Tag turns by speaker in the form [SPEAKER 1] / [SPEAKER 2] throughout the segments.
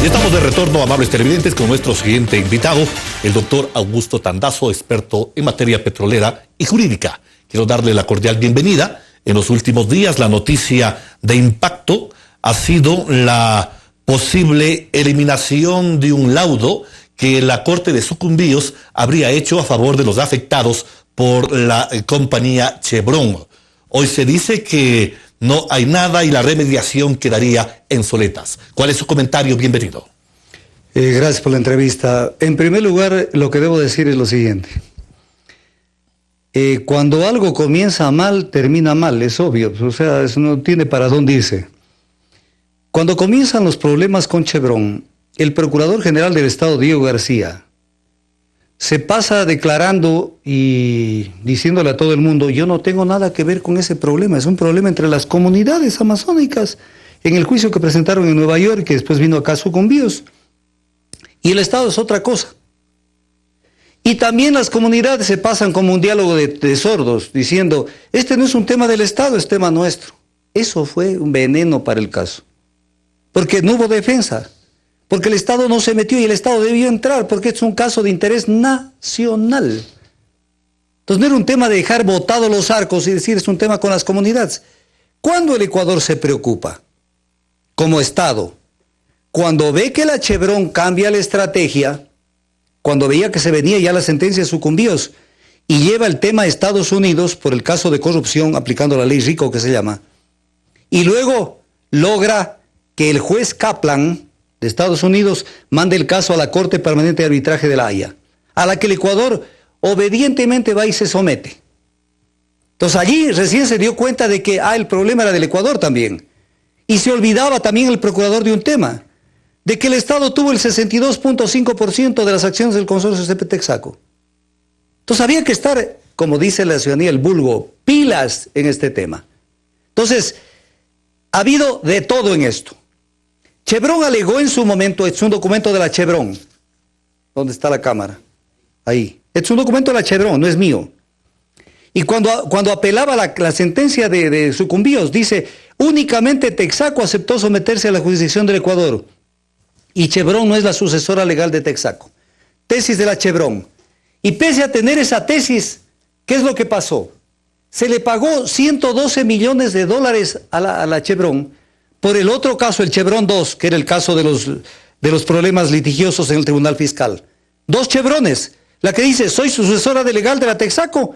[SPEAKER 1] Y estamos de retorno, amables televidentes, con nuestro siguiente invitado, el doctor Augusto Tandazo, experto en materia petrolera y jurídica. Quiero darle la cordial bienvenida. En los últimos días, la noticia de impacto ha sido la posible eliminación de un laudo que la Corte de Sucumbíos habría hecho a favor de los afectados por la compañía Chevron. Hoy se dice que no hay nada y la remediación quedaría en soletas. ¿Cuál es su comentario? Bienvenido.
[SPEAKER 2] Gracias por la entrevista. En primer lugar, lo que debo decir es lo siguiente. Cuando algo comienza mal, termina mal, es obvio. O sea, eso no tiene para dónde irse. Cuando comienzan los problemas con Chevron, el Procurador General del Estado, Diego García, se pasa declarando y diciéndole a todo el mundo: yo no tengo nada que ver con ese problema, es un problema entre las comunidades amazónicas, en el juicio que presentaron en Nueva York, que después vino acá a Sucumbíos, y el Estado es otra cosa. Y también las comunidades se pasan como un diálogo de sordos, diciendo: este no es un tema del Estado, es tema nuestro. Eso fue un veneno para el caso, porque no hubo defensa. Porque el Estado no se metió y el Estado debió entrar, porque es un caso de interés nacional. Entonces no era un tema de dejar botados los arcos y decir es un tema con las comunidades. ¿Cuándo el Ecuador se preocupa? Como Estado. Cuando ve que la Chevron cambia la estrategia, cuando veía que se venía ya la sentencia de Sucumbíos y lleva el tema a Estados Unidos por el caso de corrupción aplicando la ley RICO que se llama, y luego logra que el juez Kaplan de Estados Unidos manda el caso a la Corte Permanente de Arbitraje de La Haya, a la que el Ecuador obedientemente va y se somete. Entonces allí recién se dio cuenta de que el problema era del Ecuador también. Y se olvidaba también el procurador de un tema, de que el Estado tuvo el 62.5% de las acciones del consorcio CP-Texaco. Entonces había que estar, como dice la ciudadanía, el vulgo, pilas en este tema. Entonces, ha habido de todo en esto. Chevron alegó en su momento, es un documento de la Chevron. ¿Dónde está la cámara? Ahí. Es un documento de la Chevron, no es mío. Y cuando apelaba la sentencia de Sucumbíos, dice: únicamente Texaco aceptó someterse a la jurisdicción del Ecuador. Y Chevron no es la sucesora legal de Texaco. Tesis de la Chevron. Y pese a tener esa tesis, ¿qué es lo que pasó? Se le pagó $112 millones a la Chevron por el otro caso, el Chevron 2, que era el caso de los problemas litigiosos en el Tribunal Fiscal. 2 Chevrones. La que dice: soy sucesora legal de la Texaco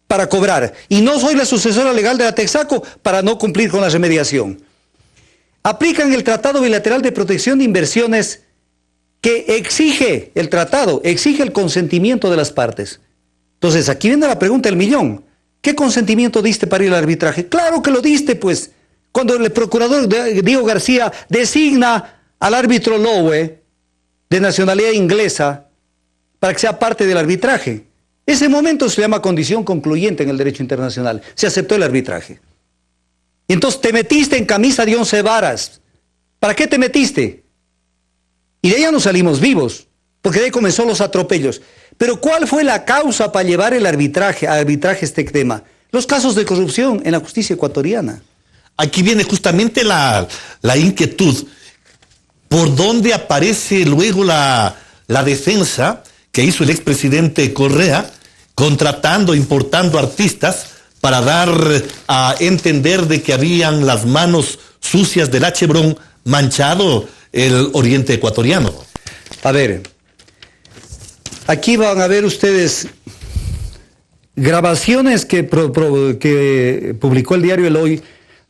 [SPEAKER 2] para cobrar, y no soy la sucesora legal de la Texaco para no cumplir con la remediación. Aplican el Tratado Bilateral de Protección de Inversiones, que exige el consentimiento de las partes. Entonces, aquí viene la pregunta del millón. ¿Qué consentimiento diste para ir al arbitraje? Claro que lo diste, pues. Cuando el procurador Diego García designa al árbitro Lowe, de nacionalidad inglesa, para que sea parte del arbitraje. Ese momento se llama condición concluyente en el derecho internacional. Se aceptó el arbitraje. Y entonces te metiste en camisa de 11 varas. ¿Para qué te metiste? Y de ahí ya no salimos vivos, porque de ahí comenzó los atropellos. Pero ¿cuál fue la causa para llevar a arbitraje este tema? Los casos de corrupción en la justicia ecuatoriana.
[SPEAKER 1] Aquí viene justamente la inquietud. ¿Por dónde aparece luego la defensa que hizo el expresidente Correa, contratando, importando artistas para dar a entender de que habían las manos sucias de la Chevron manchado el oriente ecuatoriano?
[SPEAKER 2] A ver, aquí van a ver ustedes grabaciones que publicó el diario El Hoy,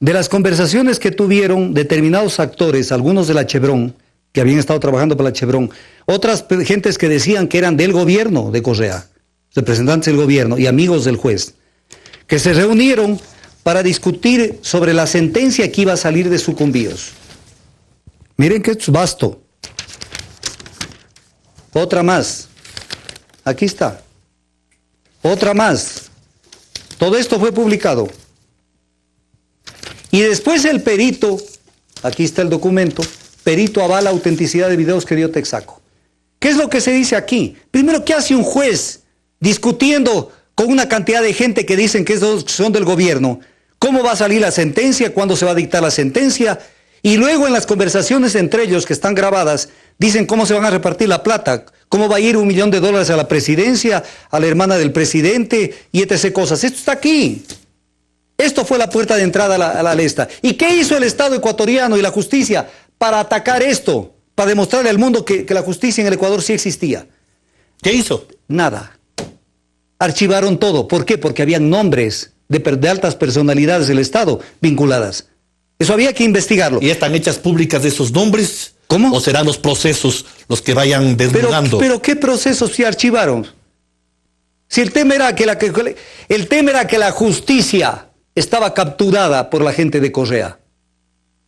[SPEAKER 2] de las conversaciones que tuvieron determinados actores, algunos de la Chevron, que habían estado trabajando para la Chevron, otras gentes que decían que eran del gobierno de Correa, representantes del gobierno y amigos del juez, que se reunieron para discutir sobre la sentencia que iba a salir de Sucumbíos. Miren que es vasto. Otra más. Aquí está. Otra más. Todo esto fue publicado. Y después el perito, aquí está el documento, perito avala la autenticidad de videos que dio Texaco. ¿Qué es lo que se dice aquí? Primero, ¿qué hace un juez discutiendo con una cantidad de gente que dicen que son del gobierno? ¿Cómo va a salir la sentencia? ¿Cuándo se va a dictar la sentencia? Y luego en las conversaciones entre ellos, que están grabadas, dicen cómo se van a repartir la plata, cómo va a ir $1 millón a la presidencia, a la hermana del presidente y etc. cosas. Esto está aquí. Esto fue la puerta de entrada a la lesta. ¿Y qué hizo el Estado ecuatoriano y la justicia para atacar esto? Para demostrarle al mundo que la justicia en el Ecuador sí existía.
[SPEAKER 1] ¿Qué hizo?
[SPEAKER 2] Nada. Archivaron todo. ¿Por qué? Porque habían nombres de altas personalidades del Estado vinculadas. Eso había que investigarlo.
[SPEAKER 1] ¿Y están hechas públicas de esos nombres?
[SPEAKER 2] ¿Cómo?
[SPEAKER 1] ¿O serán los procesos los que vayan desnudando?
[SPEAKER 2] Pero ¿qué procesos se archivaron? Si el tema era que la justicia estaba capturada por la gente de Correa.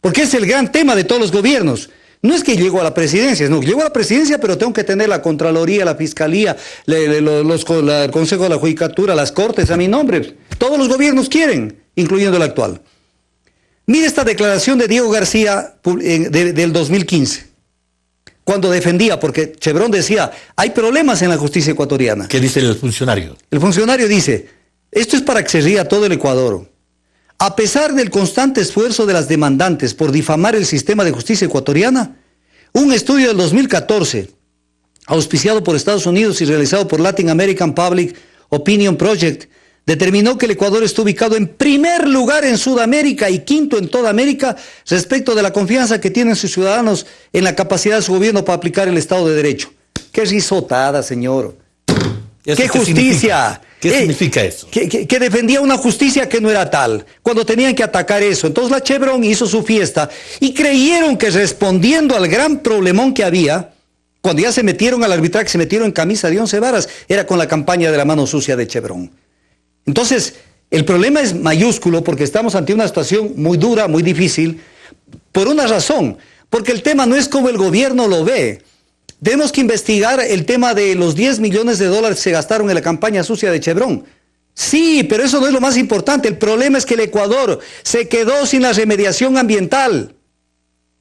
[SPEAKER 2] Porque es el gran tema de todos los gobiernos. No es que llego a la presidencia, no, llego a la presidencia, pero tengo que tener la Contraloría, la Fiscalía, el Consejo de la Judicatura, las Cortes a mi nombre. Todos los gobiernos quieren, incluyendo el actual. Mire esta declaración de Diego García del 2015, cuando defendía, porque Chevron decía, hay problemas en la justicia ecuatoriana.
[SPEAKER 1] ¿Qué dice el funcionario?
[SPEAKER 2] El funcionario dice, esto es para que se ría todo el Ecuador. A pesar del constante esfuerzo de las demandantes por difamar el sistema de justicia ecuatoriana, un estudio del 2014, auspiciado por Estados Unidos y realizado por Latin American Public Opinion Project, determinó que el Ecuador está ubicado en primer lugar en Sudamérica y quinto en toda América respecto de la confianza que tienen sus ciudadanos en la capacidad de su gobierno para aplicar el Estado de Derecho. ¡Qué risotada, señor! ¡Qué justicia!
[SPEAKER 1] ¿Qué significa eso?
[SPEAKER 2] Que defendía una justicia que no era tal, cuando tenían que atacar eso. Entonces la Chevron hizo su fiesta y creyeron que respondiendo al gran problemón que había, cuando ya se metieron al arbitraje, se metieron en camisa de 11 varas, era con la campaña de la mano sucia de Chevron. Entonces, el problema es mayúsculo porque estamos ante una situación muy dura, muy difícil, por una razón, porque el tema no es como el gobierno lo ve. Tenemos que investigar el tema de los $10 millones que se gastaron en la campaña sucia de Chevron. Sí, pero eso no es lo más importante. El problema es que el Ecuador se quedó sin la remediación ambiental.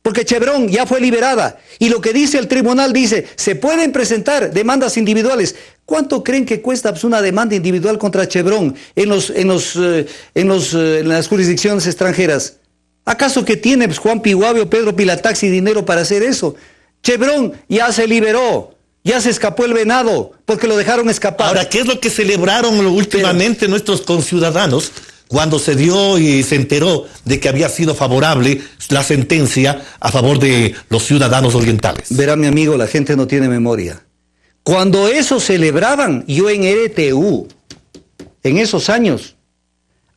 [SPEAKER 2] Porque Chevron ya fue liberada. Y lo que dice el tribunal dice, se pueden presentar demandas individuales. ¿Cuánto creen que cuesta una demanda individual contra Chevron en las jurisdicciones extranjeras? ¿Acaso que tiene Juan Piguave o Pedro Pilataxi dinero para hacer eso? Chevron ya se liberó, ya se escapó el venado, porque lo dejaron escapar.
[SPEAKER 1] Ahora, ¿qué es lo que celebraron últimamente nuestros conciudadanos cuando se dio y se enteró de que había sido favorable la sentencia a favor de los ciudadanos orientales?
[SPEAKER 2] Verá, mi amigo, la gente no tiene memoria. Cuando eso celebraban, yo en RTU, en esos años,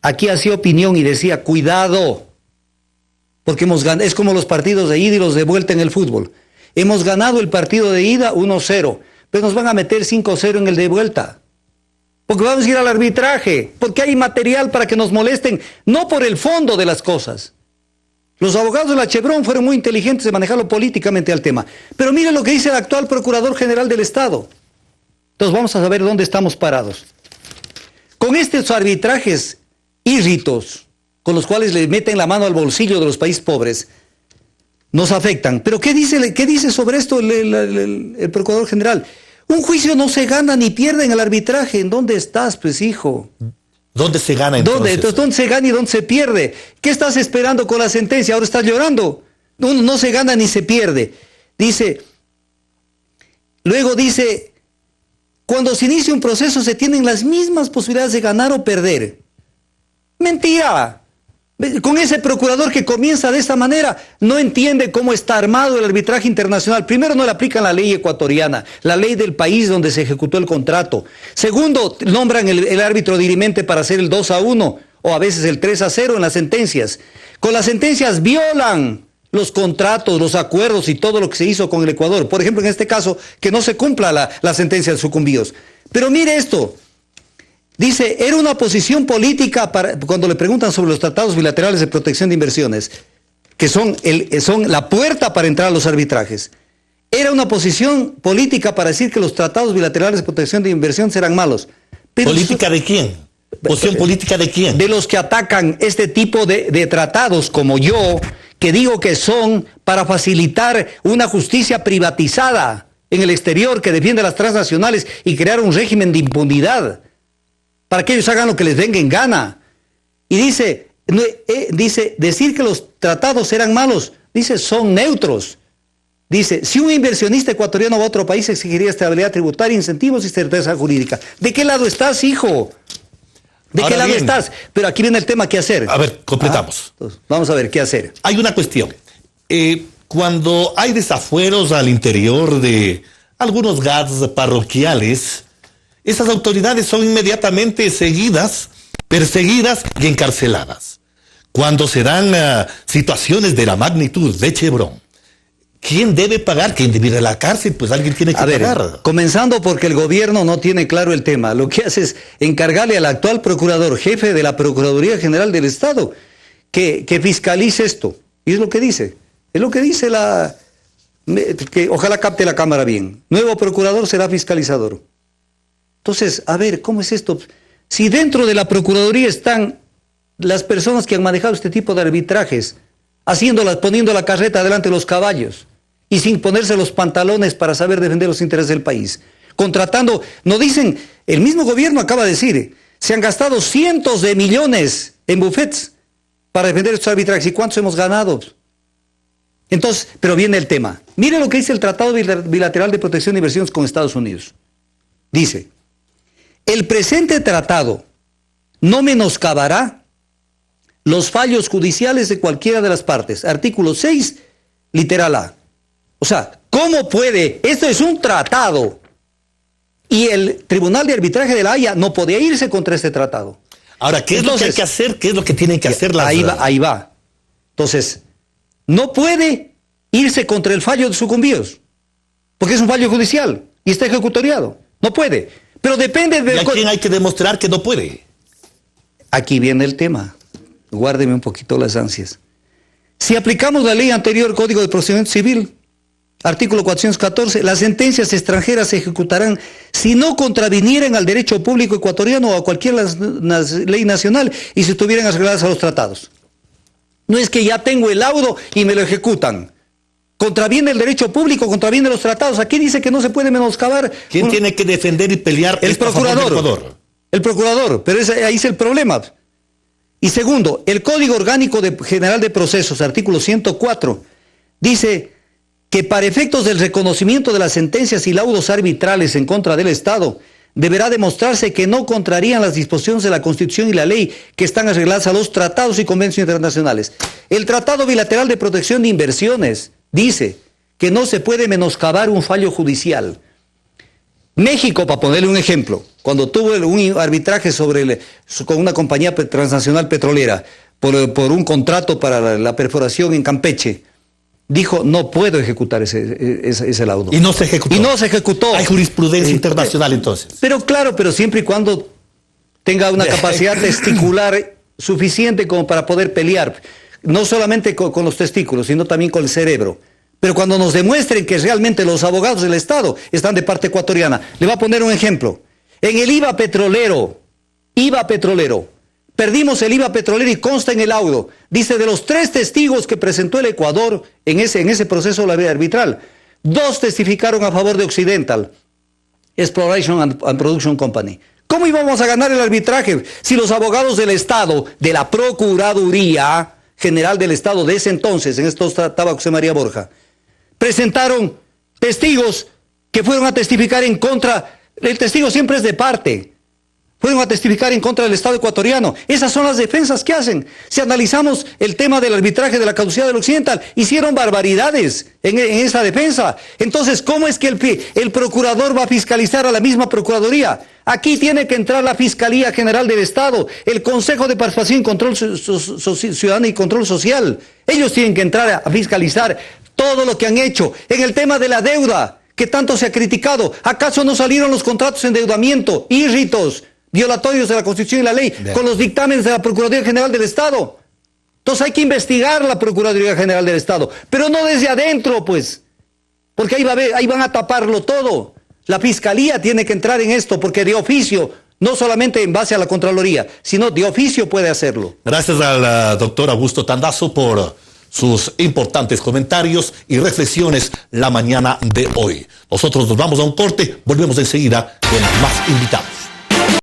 [SPEAKER 2] aquí hacía opinión y decía, cuidado, porque es como los partidos de ida y los de vuelta en el fútbol. Hemos ganado el partido de ida 1-0, pero nos van a meter 5-0 en el de vuelta. Porque vamos a ir al arbitraje, porque hay material para que nos molesten, no por el fondo de las cosas. Los abogados de la Chevron fueron muy inteligentes de manejarlo políticamente al tema. Pero mire lo que dice el actual Procurador General del Estado. Entonces vamos a saber dónde estamos parados. Con estos arbitrajes írritos, con los cuales le meten la mano al bolsillo de los países pobres, nos afectan. Pero ¿qué dice sobre esto el Procurador General? Un juicio no se gana ni pierde en el arbitraje. ¿En dónde estás, pues, hijo?
[SPEAKER 1] ¿Dónde se gana entonces?
[SPEAKER 2] ¿Dónde se gana y dónde se pierde? ¿Qué estás esperando con la sentencia? Ahora estás llorando. No se gana ni se pierde. Luego dice, cuando se inicia un proceso se tienen las mismas posibilidades de ganar o perder. Mentira. Con ese procurador que comienza de esta manera, no entiende cómo está armado el arbitraje internacional. Primero, no le aplican la ley ecuatoriana, la ley del país donde se ejecutó el contrato. Segundo, nombran el árbitro dirimente para hacer el 2-1 o a veces el 3-0 en las sentencias. Con las sentencias violan los contratos, los acuerdos y todo lo que se hizo con el Ecuador. Por ejemplo, en este caso, que no se cumpla la sentencia de sucumbíos. Pero mire esto. Dice, era una posición política cuando le preguntan sobre los tratados bilaterales de protección de inversiones, que son la puerta para entrar a los arbitrajes. Era una posición política para decir que los tratados bilaterales de protección de inversiones eran malos. Pero
[SPEAKER 1] ¿política de quién? ¿Posición política de quién?
[SPEAKER 2] De los que atacan este tipo de tratados como yo, que digo que son para facilitar una justicia privatizada en el exterior que defiende a las transnacionales y crear un régimen de impunidad, para que ellos hagan lo que les venga en gana. Y dice, decir que los tratados eran malos Dice, son neutros. Dice, si un inversionista ecuatoriano va a otro país exigiría estabilidad tributaria, incentivos y certeza jurídica. ¿De qué lado estás, hijo? ¿De qué lado estás? Pero aquí viene el tema, ¿qué hacer?
[SPEAKER 1] A ver, completamos.
[SPEAKER 2] Entonces, vamos a ver, ¿qué hacer?
[SPEAKER 1] Hay una cuestión. Cuando hay desafueros al interior de algunos GADs parroquiales, esas autoridades son inmediatamente seguidas, perseguidas y encarceladas. Cuando se dan situaciones de la magnitud de Chevron, ¿quién debe pagar? ¿Quién debe ir a la cárcel? Pues alguien tiene que pagar.
[SPEAKER 2] Comenzando porque el gobierno no tiene claro el tema. Lo que hace es encargarle al actual procurador, jefe de la Procuraduría General del Estado, que fiscalice esto. Y es lo que dice. Es lo que dice que ojalá capte la cámara bien. Nuevo procurador será fiscalizador. Entonces, a ver, ¿cómo es esto? Si dentro de la Procuraduría están las personas que han manejado este tipo de arbitrajes, poniendo la carreta delante de los caballos y sin ponerse los pantalones para saber defender los intereses del país, contratando, no dicen, el mismo gobierno acaba de decir, se han gastado cientos de millones en bufetes para defender estos arbitrajes. ¿Y cuántos hemos ganado? Entonces, pero viene el tema. Mire lo que dice el Tratado Bilateral de Protección de Inversiones con Estados Unidos. Dice, el presente tratado no menoscabará los fallos judiciales de cualquiera de las partes. Artículo 6, literal A. O sea, ¿cómo puede? Esto es un tratado. Y el Tribunal de Arbitraje de la Haya no podía irse contra este tratado.
[SPEAKER 1] Ahora, ¿qué es lo que hay que hacer? ¿Qué es lo que tienen que hacer las...
[SPEAKER 2] Ahí va. Entonces, no puede irse contra el fallo de sucumbíos, porque es un fallo judicial y está ejecutoriado. No puede. Pero depende de...
[SPEAKER 1] ¿Y a quién hay que demostrar que no puede?
[SPEAKER 2] Aquí viene el tema. Guárdeme un poquito las ansias. Si aplicamos la ley anterior, Código de Procedimiento Civil, artículo 414, las sentencias extranjeras se ejecutarán si no contravinieran al derecho público ecuatoriano o a cualquier ley nacional y si estuvieran arregladas a los tratados. No es que ya tengo el laudo y me lo ejecutan. Contraviene el derecho público, contraviene los tratados. Aquí dice que no se puede menoscabar.
[SPEAKER 1] ¿Quién tiene que defender y pelear?
[SPEAKER 2] El procurador. El procurador, pero ahí es el problema. Y segundo, el Código Orgánico General de Procesos, artículo 104, dice que para efectos del reconocimiento de las sentencias y laudos arbitrales en contra del Estado, deberá demostrarse que no contrarían las disposiciones de la Constitución y la ley que están arregladas a los tratados y convenios internacionales. El Tratado Bilateral de Protección de Inversiones dice que no se puede menoscabar un fallo judicial. México, para ponerle un ejemplo, cuando tuvo un arbitraje con una compañía transnacional petrolera por un contrato para la perforación en Campeche, dijo, no puedo ejecutar ese laudo.
[SPEAKER 1] Y no se ejecutó.
[SPEAKER 2] Y no se ejecutó.
[SPEAKER 1] Hay jurisprudencia internacional entonces.
[SPEAKER 2] Pero claro, pero siempre y cuando tenga una capacidad testicular suficiente como para poder pelear, no solamente con los testículos, sino también con el cerebro. Pero cuando nos demuestren que realmente los abogados del Estado están de parte ecuatoriana, le voy a poner un ejemplo. En el IVA petrolero, perdimos el IVA petrolero y consta en el laudo. Dice, de los 3 testigos que presentó el Ecuador en ese proceso arbitral, 2 testificaron a favor de Occidental, Exploration and Production Company. ¿Cómo íbamos a ganar el arbitraje si los abogados del Estado, de la Procuraduría General del Estado de ese entonces, en esto estaba José María Borja, presentaron testigos que fueron a testificar en contra? El testigo siempre es de parte. Fueron a testificar en contra del Estado ecuatoriano. Esas son las defensas que hacen. Si analizamos el tema del arbitraje de la caducidad del Occidental, hicieron barbaridades en esa defensa. Entonces, ¿cómo es que el procurador va a fiscalizar a la misma Procuraduría? Aquí tiene que entrar la Fiscalía General del Estado, el Consejo de Participación y Control Ciudadano y Control Social. Ellos tienen que entrar a fiscalizar todo lo que han hecho. En el tema de la deuda, que tanto se ha criticado, ¿acaso no salieron los contratos de endeudamiento, írritos, violatorios de la Constitución y la ley, con los dictámenes de la Procuraduría General del Estado? Entonces hay que investigar la Procuraduría General del Estado, pero no desde adentro, pues, porque ahí van a taparlo todo. La Fiscalía tiene que entrar en esto, porque de oficio, no solamente en base a la Contraloría, sino de oficio puede hacerlo.
[SPEAKER 1] Gracias al doctor Augusto Tandazo por sus importantes comentarios y reflexiones la mañana de hoy. Nosotros nos vamos a un corte, volvemos enseguida con más invitados.